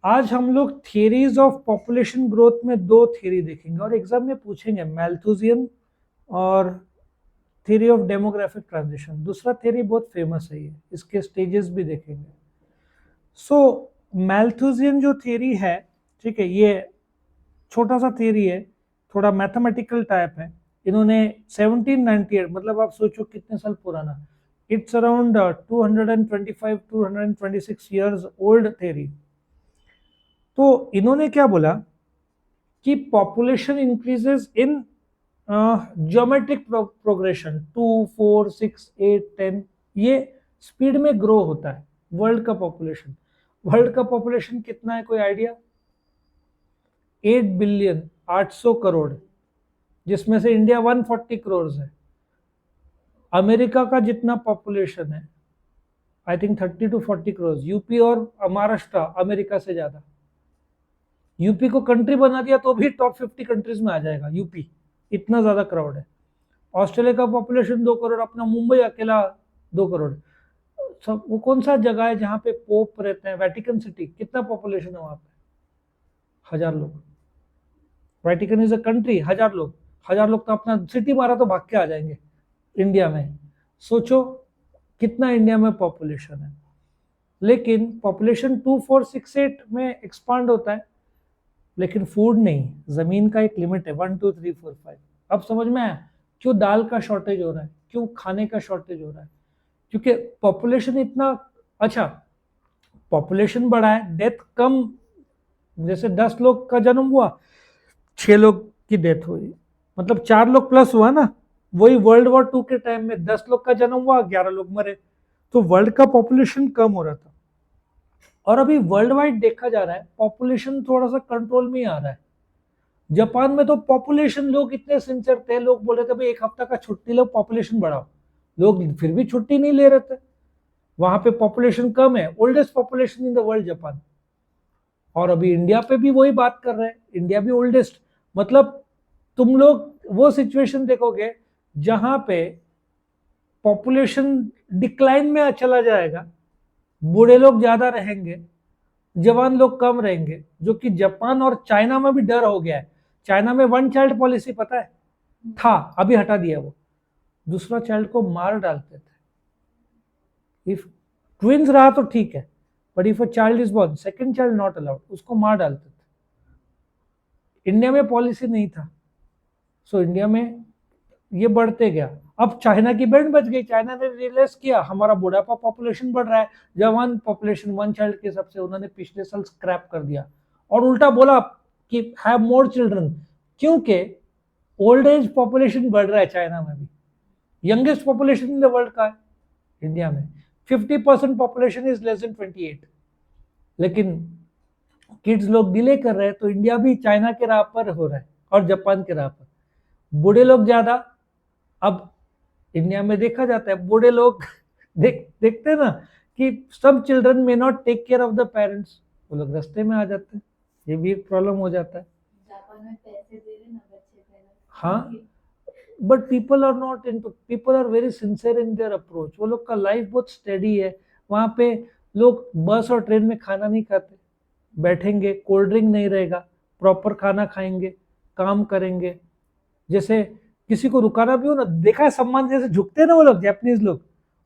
आज हम लोग थियरीज ऑफ पॉपुलेशन ग्रोथ में दो थियरी देखेंगे और एग्जाम में पूछेंगे, मैल्थुसियन और थियरी ऑफ डेमोग्राफिक ट्रांजिशन। दूसरा थियरी बहुत फेमस है, ये इसके स्टेजेस भी देखेंगे। सो मैल्थुसियन जो थियरी है, ठीक है, ये छोटा सा थियरी है, थोड़ा मैथमेटिकल टाइप है। इन्होंने 1798, मतलब आप सोचो कितने साल पुराना, it's around 225 226 years old theory. तो इन्होंने क्या बोला कि पॉपुलेशन इंक्रीजेस इन ज्योमेट्रिक प्रोग्रेशन, 2 4 6 8 10, ये स्पीड में ग्रो होता है। वर्ल्ड का पॉपुलेशन कितना है, कोई आइडिया? 8 बिलियन 800 करोड़, जिसमें से इंडिया 140 करोड़ है। अमेरिका का जितना पॉपुलेशन है, I think 30 to 40 crore. UP और महाराष्ट्र अमेरिका से ज्यादा। यूपी को कंट्री बना दिया तो भी टॉप 50 कंट्रीज में आ जाएगा यूपी, इतना ज्यादा क्राउड है। ऑस्ट्रेलिया का पॉपुलेशन 2 करोड़, अपना मुंबई अकेला 2 करोड़। सब वो कौन सा जगह है जहाँ पे पोप रहते हैं? वेटिकन सिटी, कितना पॉपुलेशन है वहां पे? 1000 लोग। वेटिकन इज अ कंट्री, 1000 लोग। 1000 लोग तो अपना सिटी मारा तो भाग के आ जाएंगे इंडिया में। सोचो कितना इंडिया में पॉपुलेशन है। लेकिन पॉपुलेशन 2468 में एक्सपांड होता है, लेकिन फूड नहीं, जमीन का एक लिमिट है, 1 2 3 4 5। अब समझ में आया क्यों दाल का शॉर्टेज हो रहा है, क्यों खाने का शॉर्टेज हो रहा है? क्योंकि पॉपुलेशन इतना, अच्छा, पॉपुलेशन बढ़ा है, डेथ कम। जैसे 10 लोग का जन्म हुआ, 6 लोग की डेथ हुई, मतलब 4 लोग प्लस हुआ ना। वही वर्ल्ड वॉर 2 के टाइम में 10 लोग का जन्म हुआ, 11 लोग मरे। तो वर्ल्ड का पॉपुलेशन कम हो रहा था। और अभी वर्ल्ड वाइड देखा जा रहा है पॉपुलेशन थोड़ा सा कंट्रोल में ही आ रहा है। जापान में तो पॉपुलेशन, लोग इतने सिंसियर थे, लोग बोल रहे थे भाई 1 हफ्ता का छुट्टी लो, पॉपुलेशन बढ़ाओ। लोग फिर भी छुट्टी नहीं ले रहे थे। वहां पे पॉपुलेशन कम है, oldest population in the world Japan. और अभी इंडिया पे भी वही बात कर रहे हैं, इंडिया भी ओल्डेस्ट। मतलब तुम लोग वो सिचुएशन देखोगे जहां पे पॉपुलेशन डिक्लाइन में चला जाएगा, बूढ़े लोग ज्यादा रहेंगे, जवान लोग कम रहेंगे, जो कि जापान और चाइना में भी डर हो गया है। चाइना में 1 चाइल्ड पॉलिसी, पता है, था, अभी हटा दिया। वो दूसरा चाइल्ड को मार डालते थे। इफ ट्विंस रहा तो ठीक है, but if a child is born, second child not allowed, उसको मार डालते थे। इंडिया में पॉलिसी नहीं था। सो इंडिया में ये बढ़ते गया। अब चाइना की बैंड बच गई, चाइना ने रियलाइज किया हमारा बुढ़ापा पॉपुलेशन बढ़ रहा है, जवान पॉपुलेशन 1 चाइल्ड के हिसाब से उन्होंने पिछले साल स्क्रैप कर दिया और उल्टा बोला कि हैव मोर चिल्ड्रन, क्योंकि ओल्ड एज पॉपुलेशन बढ़ रहा है चाइना में भी। Youngest population in the world का है इंडिया में, 50% पॉपुलेशन इज लेस देन 28। लेकिन किड्स लोग डिले कर रहे हैं, तो इंडिया भी चाइना के राह पर हो रहा है और जापान के राह पर। बूढ़े लोग ज्यादा। अब इंडिया में देखा जाता है बूढ़े लोग देखते हैं ना कि सब चिल्ड्रन में not take care of the parents, वो लोग रास्ते में आ जाते हैं। ये भी एक प्रॉब्लम हो जाता है। जापान में पैसे दे रहे ना बच्चे पहले। हाँ, but people are not in, people are very sincere in their approach. वो लोग का लाइफ बहुत स्टेडी है। वहां पे लोग बस और ट्रेन में खाना नहीं खाते, बैठेंगे, कोल्ड ड्रिंक नहीं रहेगा, प्रॉपर खाना खाएंगे, काम करेंगे। जैसे किसी को रुकाना भी हो ना, देखा है सम्मान, जैसे झुकते हैं ना वो लोग, जापानीज लोग,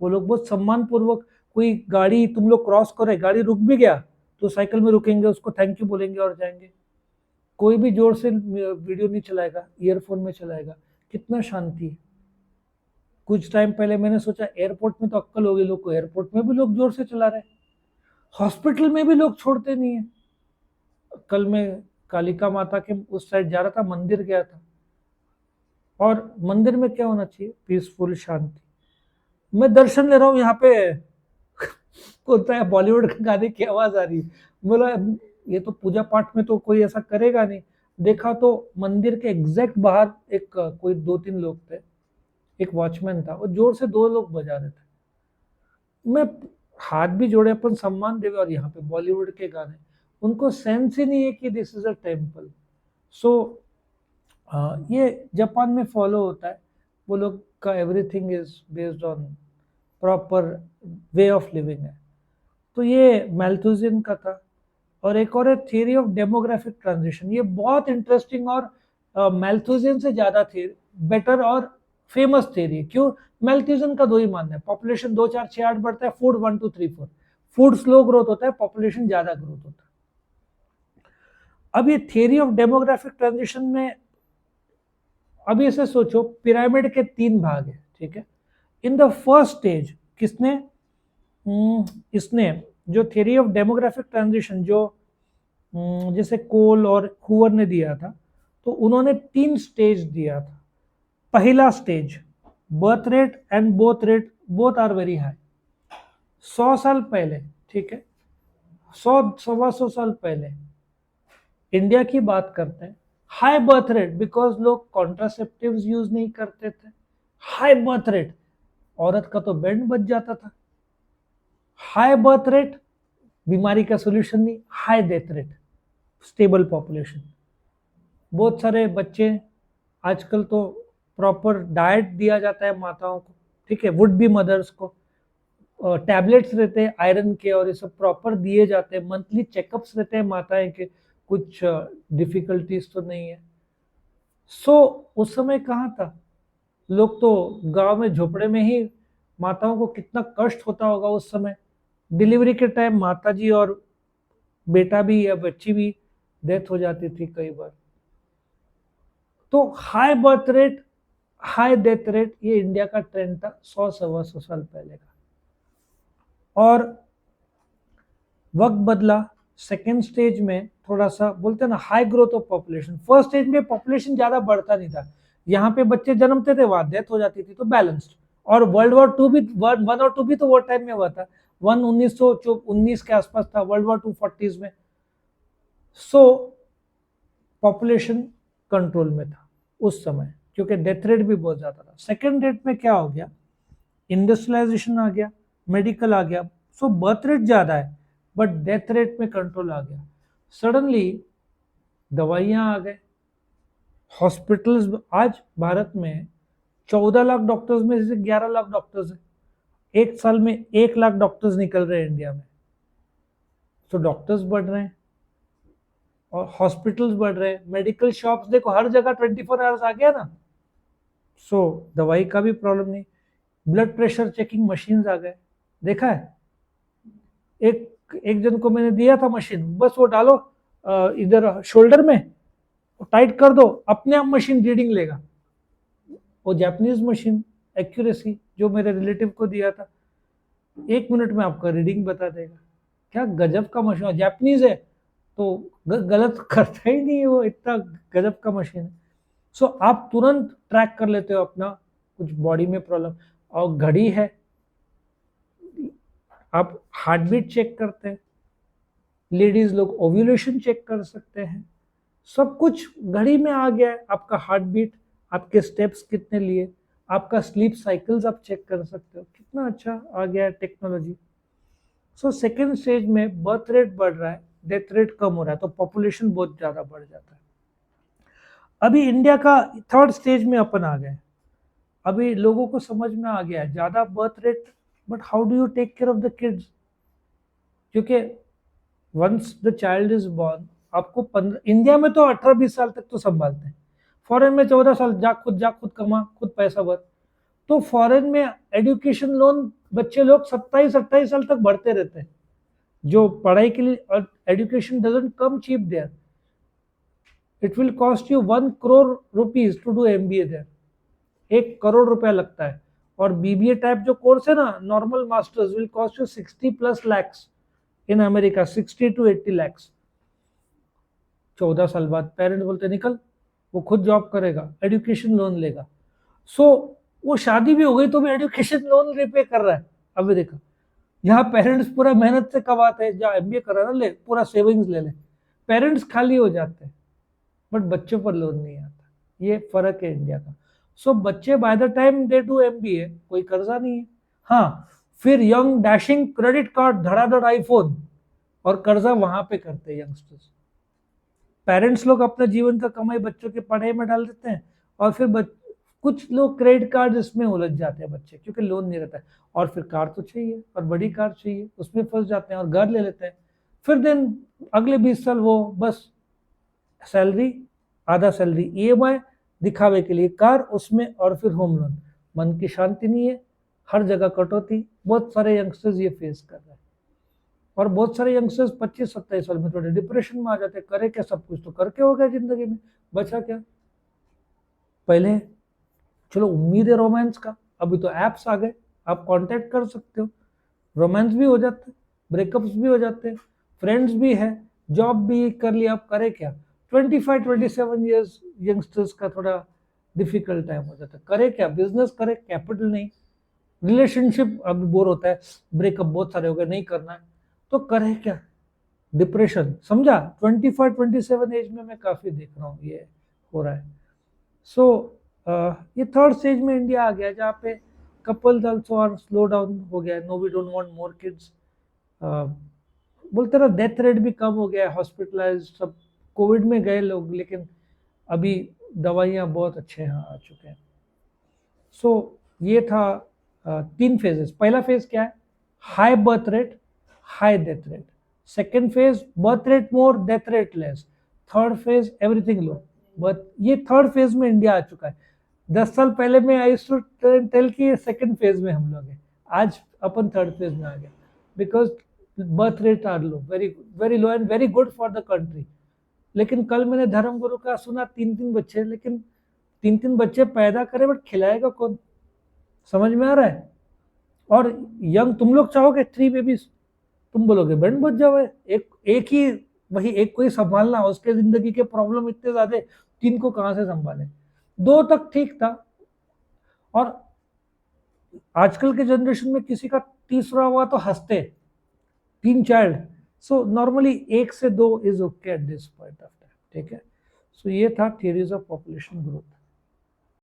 वो लोग बहुत सम्मान पूर्वक, कोई गाड़ी तुम लोग क्रॉस करे, गाड़ी रुक भी गया तो साइकिल में रुकेंगे, उसको थैंक यू बोलेंगे और जाएंगे। कोई भी जोर से वीडियो नहीं चलाएगा, ईयरफोन में चलाएगा। कितना शांति है। कुछ टाइम पहले मैंने सोचा एयरपोर्ट में तो अक्कल हो गई लोग को, एयरपोर्ट में भी लोग जोर से चला रहे हैं, हॉस्पिटल में भी लोग छोड़ते नहीं है। कल मैं कालिका माता के उस साइड जा रहा था, मंदिर गया था। और मंदिर में क्या होना चाहिए? पीसफुल, शांति। मैं दर्शन ले रहा हूँ, यहाँ पे होता है बॉलीवुड के गाने की आवाज आ रही है। बोला ये तो पूजा पाठ में तो कोई ऐसा करेगा नहीं। देखा तो मंदिर के एग्जैक्ट बाहर एक कोई 2 3 लोग थे, एक वॉचमैन था, और जोर से 2 लोग बजा रहे थे। मैं हाथ भी जोड़े, अपन सम्मान देवे, और यहाँ पे बॉलीवुड के गाने। उनको सेंस ही नहीं है कि दिस इज अ टेम्पल। सो ये जापान में फॉलो होता है। वो लोग का everything is based on proper way of living है। तो ये मैल्थुसियन का था। और एक और है थियरी ऑफ डेमोग्राफिक ट्रांजिशन। ये बहुत इंटरेस्टिंग और मैल्थुसियन से ज्यादा बेटर और फेमस थियरी है। क्यों? मैल्थुसियन का दो ही मानना है, पॉपुलेशन 2 4 6 8 बढ़ता है, फूड 1 2 3 4। फूड स्लो ग्रोथ होता है, पॉपुलेशन ज्यादा ग्रोथ होता है। अब ये थियरी ऑफ डेमोग्राफिक ट्रांजिशन में, अब इसे सोचो, पिरामिड के 3 भाग है, ठीक है। इन द फर्स्ट स्टेज किसने, इसने जो थियरी ऑफ डेमोग्राफिक ट्रांजिशन जो जैसे कोल और हुवर ने दिया था, तो उन्होंने 3 स्टेज दिया था। पहला stage, birth rate and both both are very high. 100 साल पहले, ठीक है, 100 125 साल पहले इंडिया की बात करते हैं, हाई बर्थ रेट बिकॉज लोग कॉन्ट्रासेप्टिव्स यूज नहीं करते थे। हाई बर्थ रेट, औरत का तो बैंड बच जाता था। हाई बर्थ रेट, बीमारी का सोल्यूशन नहीं। High death rate, stable population, बहुत सारे बच्चे। आजकल तो प्रॉपर डाइट दिया जाता है माताओं को, ठीक है, वुड बी मदर्स को। टैबलेट्स रहते हैं आयरन के और ये सब प्रॉपर दिए जाते हैं। मंथली चेकअप्स रहते हैं माताएं के, कुछ डिफिकल्टीज तो नहीं है। सो उस समय कहाँ था, लोग तो गांव में झोपड़े में ही, माताओं को कितना कष्ट होता होगा उस समय। डिलीवरी के टाइम माता जी और बेटा भी या बच्ची भी डेथ हो जाती थी कई बार। तो high birth rate, high death rate, ये इंडिया का ट्रेंड था 100 125 साल पहले का। और वक्त बदला, सेकेंड स्टेज में थोड़ा सा बोलते हैं ना high growth of population. First stage में पॉपुलेशन ज्यादा बढ़ता नहीं था, यहाँ पे बच्चे जन्मते थे, वहां डेथ हो जाती थी, तो बैलेंस्ड। और वर्ल्ड वॉर टू भी, 1 और 2 भी तो वो टाइम में हुआ था। 1 1919 के आसपास था, वर्ल्ड वॉर 2 40s में। सो पॉपुलेशन कंट्रोल में था उस समय, क्योंकि डेथ रेट भी बहुत ज्यादा था। सेकेंड रेट में क्या हो गया, इंडस्ट्रियलाइजेशन आ गया, मेडिकल आ गया। सो बर्थ रेट ज्यादा है बट डेथ रेट में कंट्रोल आ गया। सडनली दवाइयां आ गए, हॉस्पिटल्स। आज भारत में 14 लाख डॉक्टर्स में से 11 लाख डॉक्टर्स हैं। एक साल में 1 लाख डॉक्टर्स निकल रहे हैं इंडिया में। तो डॉक्टर्स बढ़ रहे हैं और हॉस्पिटल्स बढ़ रहे हैं, मेडिकल शॉप्स देखो हर जगह 24 आवर्स आ गया ना। सो दवाई का भी प्रॉब्लम नहीं। ब्लड प्रेशर चेकिंग मशीन्स आ गए, देखा है। एक एक जन को मैंने दिया था मशीन, बस वो डालो इधर शोल्डर में, टाइट कर दो, अपने आप मशीन रीडिंग लेगा। वो जापानीज मशीन, एक्यूरेसी, जो मेरे रिलेटिव को दिया था, 1 मिनट में आपका रीडिंग बता देगा। क्या गजब का मशीन, जापानीज है तो गलत करता ही नहीं है वो, इतना गजब का मशीन है। सो आप तुरंत ट्रैक कर लेते हो अपना कुछ बॉडी में प्रॉब्लम। और घड़ी है, आप हार्ट बीट चेक करते हैं, लेडीज लोग ओव्यूलेशन चेक कर सकते हैं। सब कुछ घड़ी में आ गया है। आपका हार्ट बीट, आपके स्टेप्स कितने लिए, आपका स्लीप साइकिल्स आप चेक कर सकते हो। कितना अच्छा आ गया है टेक्नोलॉजी। सो सेकेंड स्टेज में बर्थ रेट बढ़ रहा है, डेथ रेट कम हो रहा है, तो पॉपुलेशन बहुत ज्यादा बढ़ जाता है। अभी इंडिया का थर्ड स्टेज में अपन आ गए। अभी लोगों को समझ में आ गया है ज्यादा birth rate, but how do you take care of the kids. क्योंकि once the child is born, आपको 15, इंडिया में तो 18-20 साल तक तो संभालते हैं। फॉरेन में 14 साल, जा खुद कमा, खुद पैसा भर। तो फॉरेन में एजुकेशन लोन बच्चे लोग 27-28 साल तक भरते रहते हैं, जो पढ़ाई के लिए। और education doesn't come cheap there, it will cost you 1 crore rupees to do MBA there. 1 crore रुपया लगता है। और BBA टाइप जो कोर्स है ना, normal masters, will cost you 60+ lakhs in America, 60 to 80 lakhs। 14 साल बाद पेरेंट्स बोलते निकल, वो खुद जॉब करेगा, एजुकेशन लोन लेगा। सो वो शादी भी हो गई तो भी एजुकेशन लोन रिपे कर रहा है। अभी देखो, यहाँ पेरेंट्स पूरा मेहनत से कमाते हैं, जहाँ MBA करा ना, ले पूरा सेविंग्स ले ले, पेरेंट्स खाली हो जाते हैं, बट बच्चों पर लोन नहीं आता। ये फर्क है इंडिया का। सो बच्चे by the time they do MBA, कोई कर्जा नहीं है। हाँ, फिर यंग डैशिंग क्रेडिट कार्ड, धड़ाधड़ आईफोन, और कर्जा वहां पे करते हैं यंगस्टर्स। पेरेंट्स लोग अपना जीवन का कमाई बच्चों के पढ़ाई में डाल देते हैं, और फिर कुछ लोग क्रेडिट कार्ड इसमें उलझ जाते हैं बच्चे, क्योंकि लोन नहीं रहता है। और फिर कार तो चाहिए, और बड़ी कार चाहिए, उसमें फंस जाते हैं और घर ले लेते हैं। फिर देन अगले 20 साल वो बस सैलरी, आधा सैलरी ईएमआई, दिखावे के लिए कार उसमें, और फिर होम लोन। मन की शांति नहीं है, हर जगह कटौती। बहुत सारे यंगस्टर्स ये फेस कर रहे हैं, और बहुत सारे यंगस्टर्स 25-27 साल में थोड़े डिप्रेशन में आ जाते हैं। करे क्या, सब कुछ तो करके हो गया जिंदगी में, बचा क्या। पहले चलो उम्मीद है रोमांस का, अभी तो एप्स आ गए, आप कांटेक्ट कर सकते हो, रोमांस भी हो जाते हैं, ब्रेकअप्स भी हो जाते हैं, फ्रेंड्स भी है, जॉब भी कर लिया, आप करे क्या। 25-27 ईयर्स यंगस्टर्स का थोड़ा डिफिकल्ट टाइम हो जाता है, करे क्या, बिजनेस करे, कैपिटल नहीं, रिलेशनशिप अभी बोर होता है, ब्रेकअप बहुत सारे हो गए, नहीं करना है, तो करे क्या, डिप्रेशन, समझा। 25-27 एज में मैं काफी देख रहा हूँ ये हो रहा है। सो ये थर्ड स्टेज में इंडिया आ गया, जहाँ पे couples also are slow down हो गया है, no we don't want more kids, बोलते रहो, डेथ रेट भी कम हो गया है, हॉस्पिटलाइज सब, कोविड में गए लोग, लेकिन अभी दवाइयाँ बहुत अच्छे यहाँ आ चुके हैं। सो ये था 3 फेजेस। पहला फेज क्या है, high birth rate, high death rate. Second phase, birth rate more, death rate less. Third phase, everything low, but ये थर्ड फेज में इंडिया आ चुका है। 10 साल पहले में आई टू टेल कि सेकेंड फेज में हम लोग हैं, आज अपन थर्ड फेज में आ गए, because birth rate are low, very low and very good for the country. लेकिन कल मैंने धर्मगुरु का सुना 3-3 बच्चे, लेकिन 3-3 बच्चे पैदा करे, बट खिलाएगा कौन, समझ में आ रहा है। और यंग तुम लोग चाहोगे 3 बेबीज, तुम बोलोगे बैंड बच जाओ, एक ही, वही एक को ही संभालना, उसके जिंदगी के प्रॉब्लम इतने ज्यादा, 3 को कहां से संभाले। 2 तक ठीक था, और आजकल के जनरेशन में किसी का तीसरा हुआ तो हंसते, 3 चाइल्ड। सो नॉर्मली 1 से 2 is okay at this point of time, ठीक है। सो ये था थियरीज ऑफ पॉपुलेशन ग्रोथ।